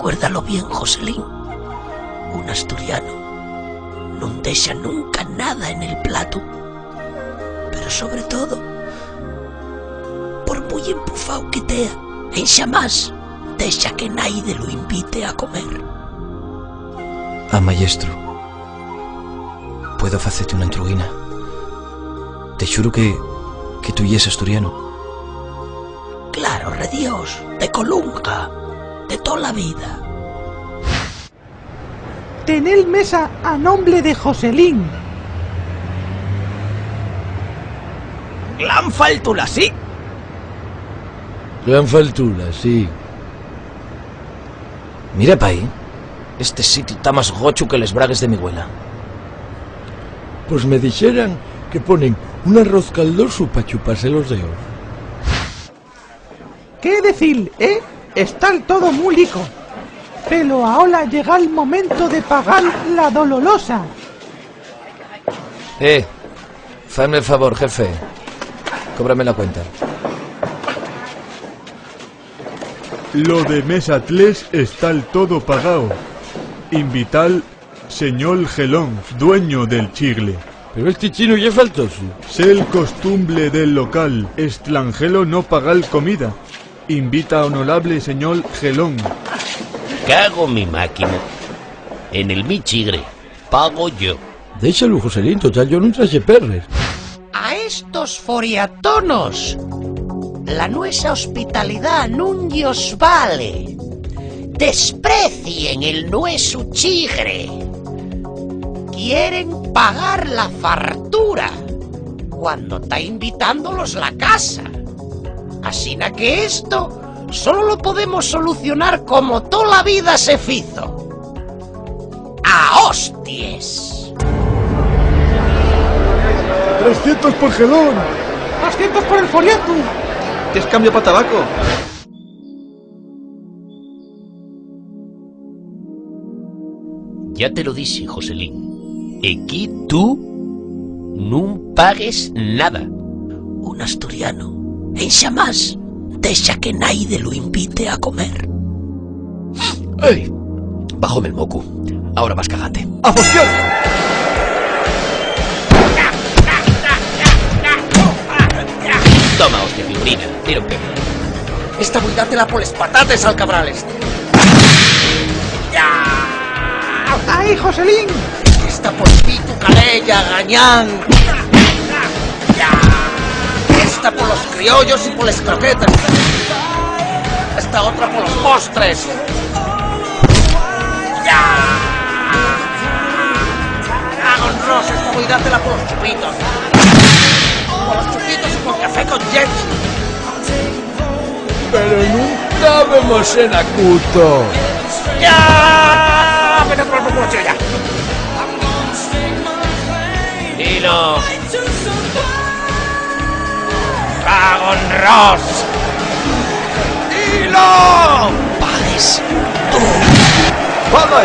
Recuérdalo bien, Joselín. Un asturiano non deixa nunca nada en el plato. Pero sobre todo, por muy empufao que tea, en xamás deixa que naide lo invite a comer. Maestro, puedo facerte una entruguina. Te xuro que tú y es asturiano. Claro, rediós, de Colunga, de toda la vida. Tenel mesa a nombre de Joselín. Gran faltula, sí. Gran faltula, sí. Mira pa' ahí. Este sitio está más gocho que les bragues de mi abuela. Pues me dijeran que ponen un arroz caldoso para chuparse los dedos. ¿Qué decir, Está todo muy rico. Pero ahora llega el momento de pagar la dolorosa. Fáme el favor, jefe. Cóbrame la cuenta. Lo de mesa 3 está el todo pagado. Invital señor Gelón, dueño del chigle. Pero este chino ya es faltoso. Sé el costumbre del local, extranjero no pagar comida. Invita a honorable señor Gelón. Cago mi máquina. En el mi chigre. Pago yo. Déjalo, Joselín, total, yo no traje perres. A estos foriatonos, la nuestra hospitalidad nun os vale. Desprecien el nuestro chigre. Quieren pagar la fartura cuando está invitándolos la casa. Asina que esto solo lo podemos solucionar como toda la vida se fizo. ¡A hostias! 300 por Gelón. 200 por el foliato. ¿Tienes cambio para tabaco? Ya te lo dije, Joselín. Aquí tú no pagues nada. Un asturiano en xamás deixa que naide lo invite a comer. ¡Ey! Bájome el moco. Ahora vas cagate. ¡A fusión! Toma, hostia, figurina. Tira un pedo. Esta voy a dártela por las patates al cabrales. ¡Ay, Joselín! Esta por ti, tu calella, gañán. Esta por los criollos y por las croquetas. Esta otra por los postres. Con Rosa, esta voy a dártela por los chupitos. Por los chupitos y por café con Jensi. Pero nunca vemos en acuto. ¡Ya! ¡Vete por el cuchillo ya! Dilo. ¡Cago en Ross! ¡Dilo! ¡Pagues tú! ¡Paga!